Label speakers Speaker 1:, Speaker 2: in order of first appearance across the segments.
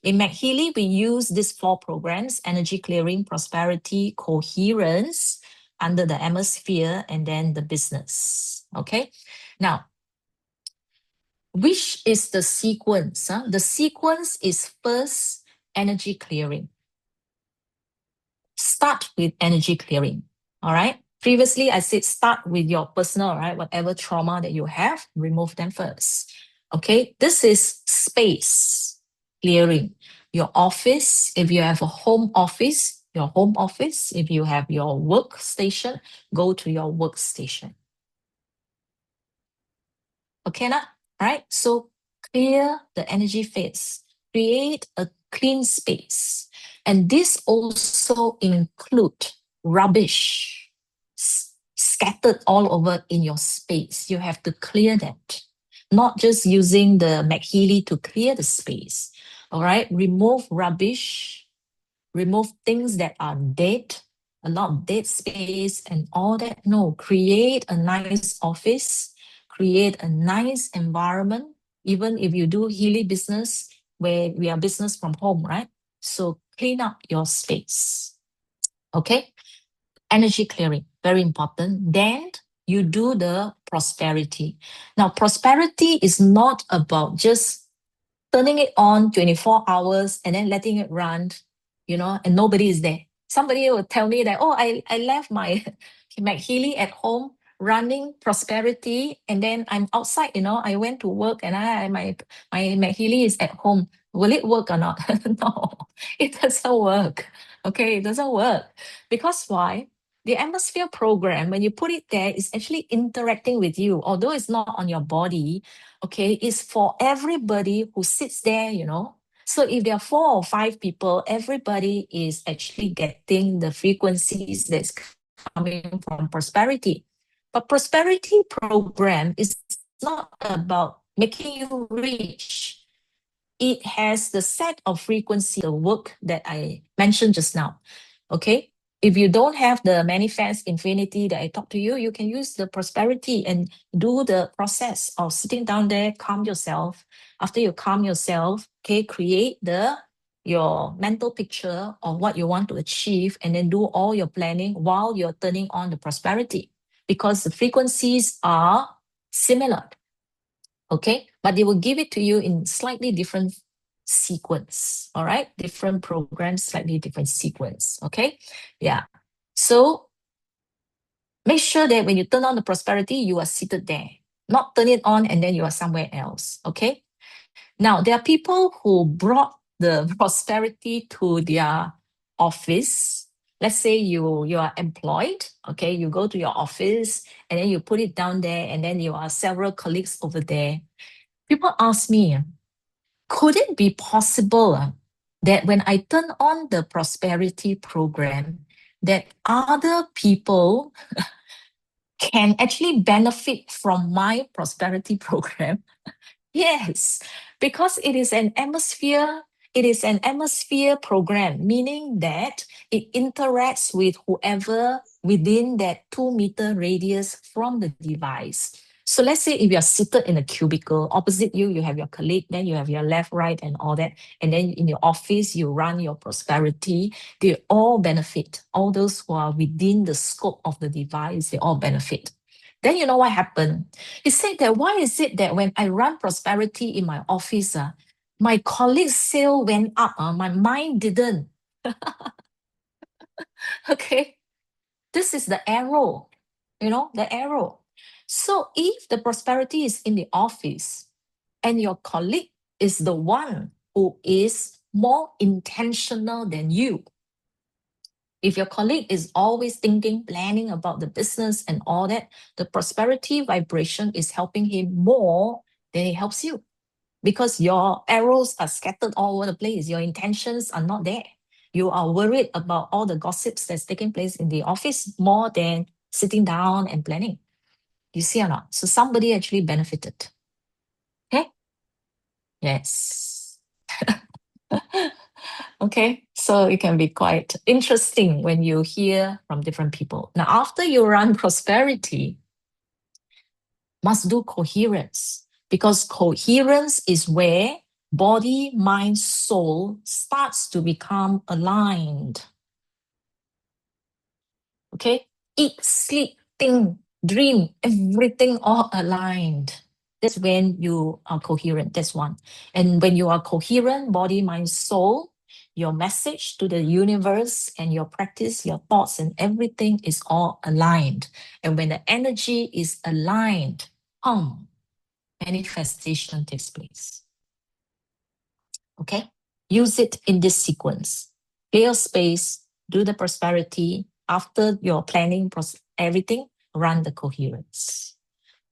Speaker 1: In MagHealy, we use these 4 programs: energy clearing, prosperity, coherence, under the atmosphere, and then the business. Okay. Now, which is the sequence? The sequence is first energy clearing. Start with energy clearing. All right. Previously, I said start with your personal, right? Whatever trauma that you have, remove them first. Okay. This is space clearing. Your office, if you have a home office, your home office. If you have your workstation, go to your workstation. Okay, now, right? So clear the energy phase, create a clean space. And this also include rubbish scattered all over in your space. You have to clear that. Not just using the MagHealy to clear the space. All right, remove rubbish, remove things that are dead, a lot of dead space and all that. No, create a nice office, create a nice environment. Even if you do Healy business, where we are business from home, right? So clean up your space. Okay. Energy clearing, very important. Then you do the prosperity. Now, prosperity is not about just turning it on 24 hours and then letting it run, and nobody is there. Somebody will tell me that, oh, I left my MagHealy at home running prosperity, and then I'm outside, I went to work and my MagHealy is at home. Will it work or not? No, it doesn't work. Okay, it doesn't work. Because why? The atmosphere program, when you put it there, is actually interacting with you, although it's not on your body. Okay, it's for everybody who sits there, So if there are 4 or 5 people, everybody is actually getting the frequencies that's coming from prosperity. But prosperity program is not about making you rich. It has the set of frequency, the work that I mentioned just now. Okay. If you don't have the manifest infinity that I talked to you, you can use the prosperity and do the process of sitting down there, calm yourself. After you calm yourself, okay, create your mental picture of what you want to achieve, and then do all your planning while you're turning on the prosperity, because the frequencies are similar. Okay, but they will give it to you in slightly different sequence. All right, different programs, slightly different sequence. Okay, yeah. So make sure that when you turn on the prosperity, you are seated there, not turn it on and then you are somewhere else. Okay. Now, there are people who brought the prosperity to their office. Let's say you are employed, okay, you go to your office and then you put it down there, and then you are several colleagues over there. People ask me, could it be possible that when I turn on the prosperity program, that other people can actually benefit from my prosperity program? Yes, because it is an atmosphere program, meaning that it interacts with whoever within that 2-meter radius from the device. So let's say if you're seated in a cubicle, opposite you, you have your colleague, then you have your left, right, and all that. And then in your office, you run your prosperity. They all benefit. All those who are within the scope of the device, they all benefit. Then you know what happened? He said that why is it that when I run prosperity in my office, my colleague's sale went up, my mine didn't. Okay, this is the arrow, the arrow. So if the prosperity is in the office and your colleague is the one who is more intentional than you, if your colleague is always thinking, planning about the business and all that, the prosperity vibration is helping him more than it helps you, because your arrows are scattered all over the place. Your intentions are not there. You are worried about all the gossips that's taking place in the office more than sitting down and planning. You see or not? So somebody actually benefited. Okay? Yes. Okay, so it can be quite interesting when you hear from different people. Now, after you run prosperity, must do coherence, because coherence is where body, mind, soul starts to become aligned. Okay? Eat, sleep, think, dream, everything all aligned. That's when you are coherent. That's one. And when you are coherent, body, mind, soul, your message to the universe and your practice, your thoughts, and everything is all aligned. And when the energy is aligned, manifestation takes place. Okay? Use it in this sequence. Clear space, do the prosperity. After your planning, everything, run the coherence.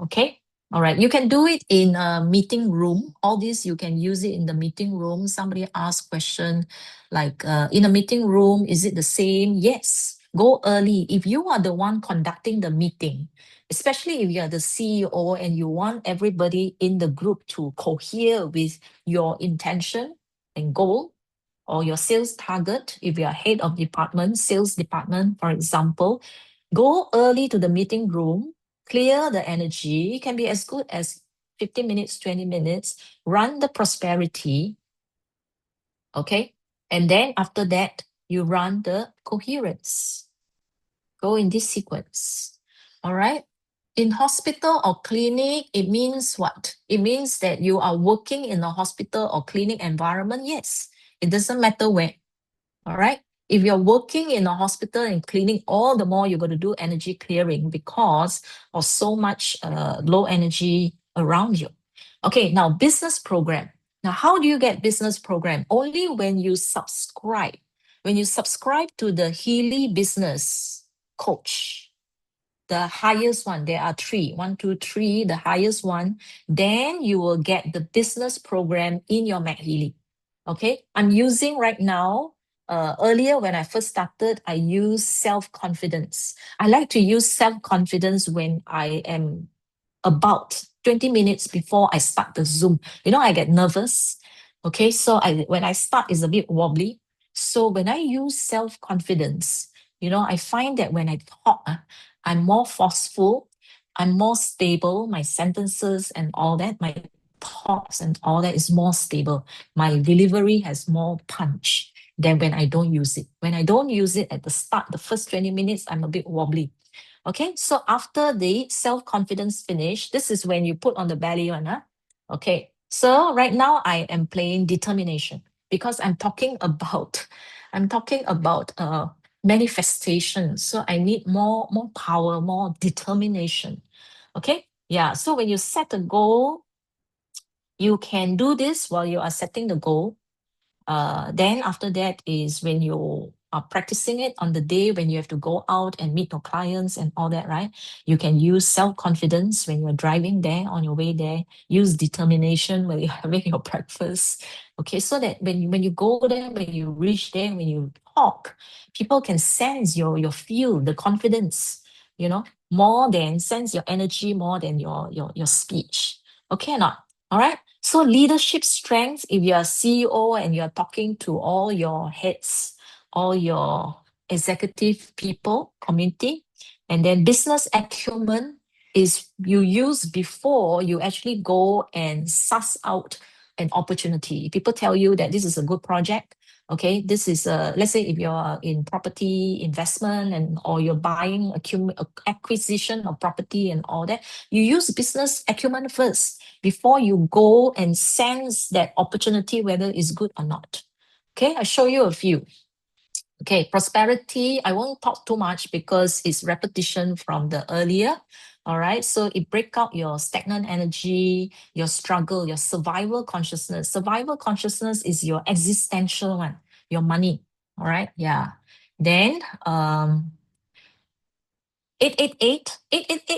Speaker 1: Okay? All right. You can do it in a meeting room. All this, you can use it in the meeting room. Somebody asks question like, in a meeting room, is it the same? Yes. Go early. If you are the one conducting the meeting, especially if you are the CEO and you want everybody in the group to cohere with your intention and goal, or your sales target, if you are head of department, sales department, for example, go early to the meeting room, clear the energy. It can be as good as 15 minutes, 20 minutes, run the prosperity, okay? And then after that, you run the coherence. Go in this sequence, all right? In hospital or clinic, it means what? It means that you are working in a hospital or clinic environment, yes. It doesn't matter where, all right? If you're working in a hospital and clinic, all the more you're going to do energy clearing because of so much low energy around you. Okay, now business program. Now, how do you get business program? Only when you subscribe. When you subscribe to the Healy Business Coach, the highest one, there are three, 1, 2, 3, the highest one, then you will get the business program in your MagHealy. Okay, I'm using right now, earlier when I first started, I use self-confidence. I like to use self-confidence when I am about 20 minutes before I start the Zoom. You know, I get nervous. Okay, so when I start, it's a bit wobbly. So when I use self-confidence, you know, I find that when I talk, I'm more forceful, I'm more stable, my sentences and all that, my thoughts and all that is more stable. My delivery has more punch than when I don't use it. When I don't use it at the start, the first 20 minutes, I'm a bit wobbly. Okay, so after the self-confidence finish, this is when you put on the belly one. Okay, so right now I am playing determination because I'm talking about manifestation. So I need more power, more determination. Okay, yeah. So when you set a goal, you can do this while you are setting the goal. Then after that is when you are practicing it on the day when you have to go out and meet your clients and all that, right? You can use self-confidence when you're driving there, on your way there. Use determination when you're having your breakfast. Okay, so that when you go there, when you reach there, when you talk, people can sense your feel, the confidence, you know, more than sense your energy, more than your speech. Okay or not? All right. So leadership strengths, if you're a CEO and you're talking to all your heads, all your executive people, community, and then business acumen is you use before you actually go and suss out an opportunity. People tell you that this is a good project. Okay, this is let's say if you're in property investment and or you're buying acquisition of property and all that, you use business acumen first before you go and sense that opportunity, whether it's good or not. Okay, I'll show you a few. Okay, prosperity, I won't talk too much because it's repetition from the earlier. All right, so it break out your stagnant energy, your struggle, your survival consciousness. Survival consciousness is your existential one, your money. All right, yeah. Then 888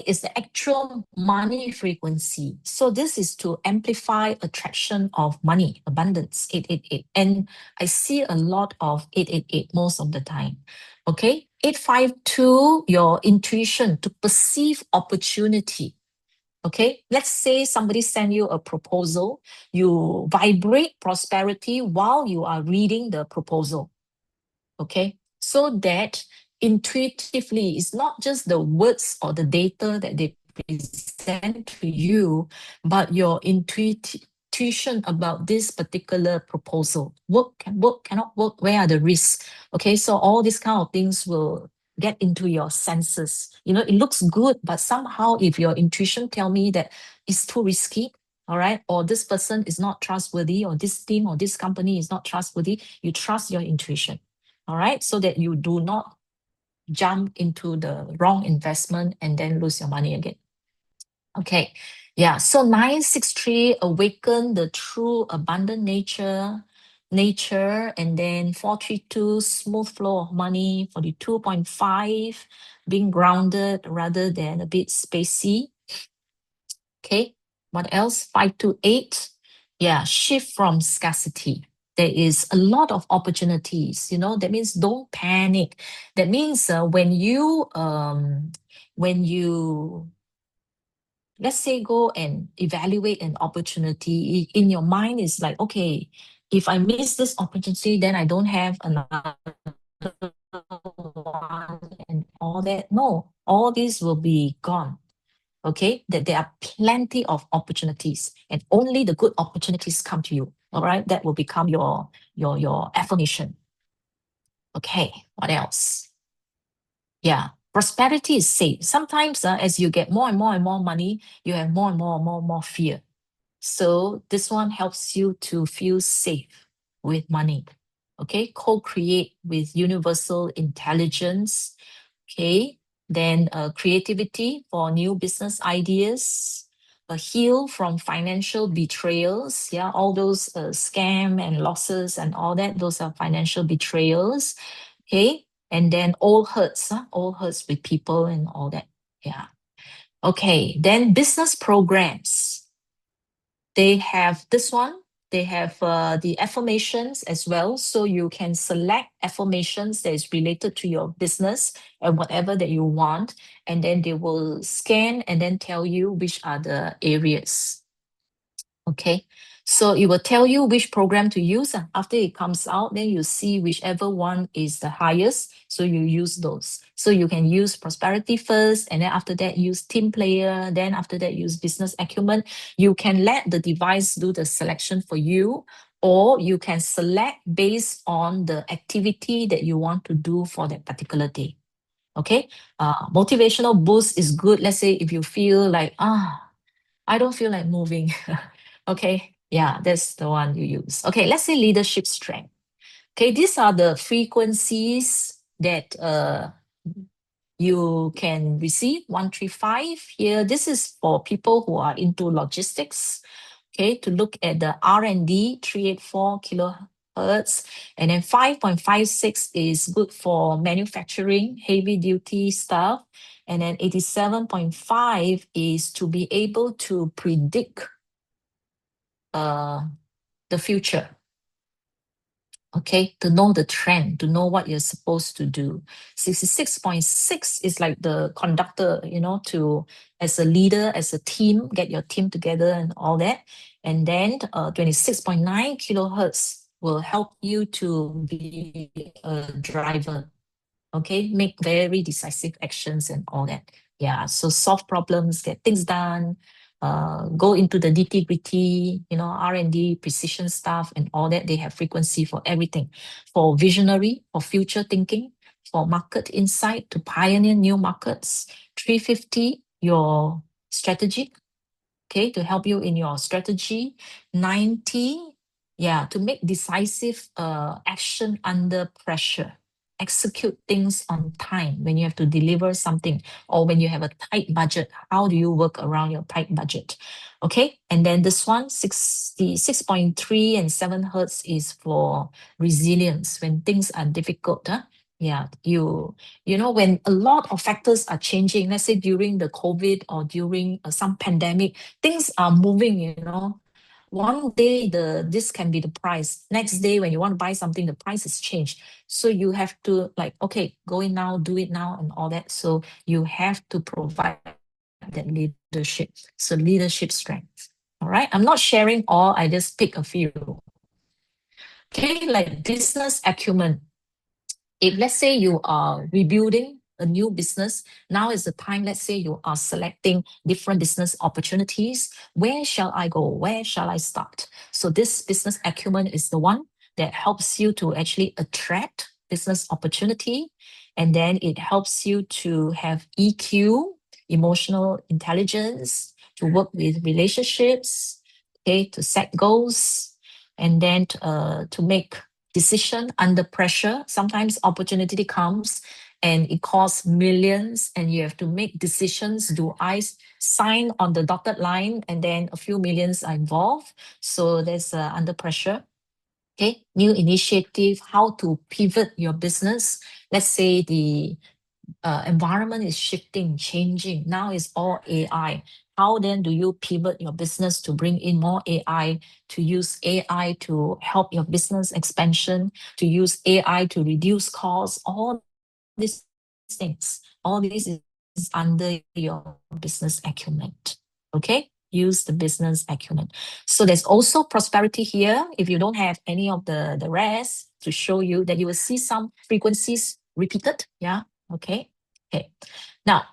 Speaker 1: is the actual money frequency. So this is to amplify attraction of money, abundance, 888. And I see a lot of 888 most of the time. Okay, 852, your intuition to perceive opportunity. Okay, let's say somebody send you a proposal, you vibrate prosperity while you are reading the proposal. Okay, so that intuitively, it's not just the words or the data that they present to you, but your intuition about this particular proposal. Work, can work, cannot work, where are the risks? Okay, so all these kind of things will get into your senses. You know, it looks good, but somehow if your intuition tell me that it's too risky, all right, or this person is not trustworthy, or this team or this company is not trustworthy, you trust your intuition, all right, so that you do not jump into the wrong investment and then lose your money again. Okay, yeah, so 963 awaken the true abundant nature, and then 432 smooth flow of money, 42.5 being grounded rather than a bit spacey. Okay, what else? 528, yeah, shift from scarcity. There is a lot of opportunities, you know, that means don't panic. That means when you let's say go and evaluate an opportunity in your mind, is like, okay, if I miss this opportunity, then I don't have another one and all that. No, all these will be gone. Okay, that there are plenty of opportunities and only the good opportunities come to you. All right, that will become your affirmation. Okay, what else? Yeah, prosperity is safe. Sometimes as you get more and more and more money, you have more and more fear. So this one helps you to feel safe with money. Okay, co-create with universal intelligence. Okay, then creativity for new business ideas. Heal from financial betrayals. Yeah, all those scam and losses and all that, those are financial betrayals. Okay, and then all hurts with people and all that. Yeah. Okay, then business programs. They have this one. They have the affirmations as well. So you can select affirmations that is related to your business and whatever that you want. And then they will scan and then tell you which are the areas. Okay, so it will tell you which program to use. After it comes out, then you see whichever one is the highest. So you use those. So you can use prosperity first, and then after that, use team player. Then after that, use business acumen. You can let the device do the selection for you, or you can select based on the activity that you want to do for that particular day. Okay, motivational boost is good. Let's say if you feel like, I don't feel like moving. Okay, yeah, that's the one you use. Okay, let's say leadership strength. Okay, these are the frequencies that you can receive. 135 here. This is for people who are into logistics. Okay, to look at the R&D, 384 kilohertz. And then 5.56 is good for manufacturing, heavy duty stuff. And then 87.5 is to be able to predict the future. Okay, to know the trend, to know what you're supposed to do. 66.6 is like the conductor, you know, to, as a leader, as a team, get your team together and all that. And then 26.9 kilohertz will help you to be a driver. Okay, make very decisive actions and all that. Yeah, so solve problems, get things done, go into the nitty-gritty, you know, R&D, precision stuff and all that. They have frequency for everything. For visionary, for future thinking, for market insight, to pioneer new markets. 350, your strategy, okay, to help you in your strategy. 90, yeah, to make decisive action under pressure. Execute things on time when you have to deliver something, or when you have a tight budget. How do you work around your tight budget? Okay, and then this one, 66.3 and 7 hertz is for resilience when things are difficult. Yeah, you know, when a lot of factors are changing, let's say during the COVID or during some pandemic, things are moving, you know. One day this can be the price. Next day when you want to buy something, the price has changed. So you have to like, okay, go in now, do it now and all that. So you have to provide that leadership. So leadership strength. All right. I'm not sharing all, I just pick a few. Okay, like business acumen. If let's say you are rebuilding a new business, now is the time, let's say you are selecting different business opportunities. Where shall I go? Where shall I start? So this business acumen is the one that helps you to actually attract business opportunity. And then it helps you to have EQ, emotional intelligence, to work with relationships, okay, to set goals, and then to make decision under pressure. Sometimes opportunity comes and it costs millions and you have to make decisions. Do I sign on the dotted line and then a few millions are involved? So there's under pressure. Okay, new initiative, how to pivot your business. Let's say the environment is shifting, changing. Now it's all AI. How then do you pivot your business to bring in more AI, to use AI to help your business expansion, to use AI to reduce costs? All these things, all this is under your business acumen. Okay, use the business acumen. So there's also prosperity here. If you don't have any of the rest to show you, that you will see some frequencies repeated. Yeah, okay. Okay. Now,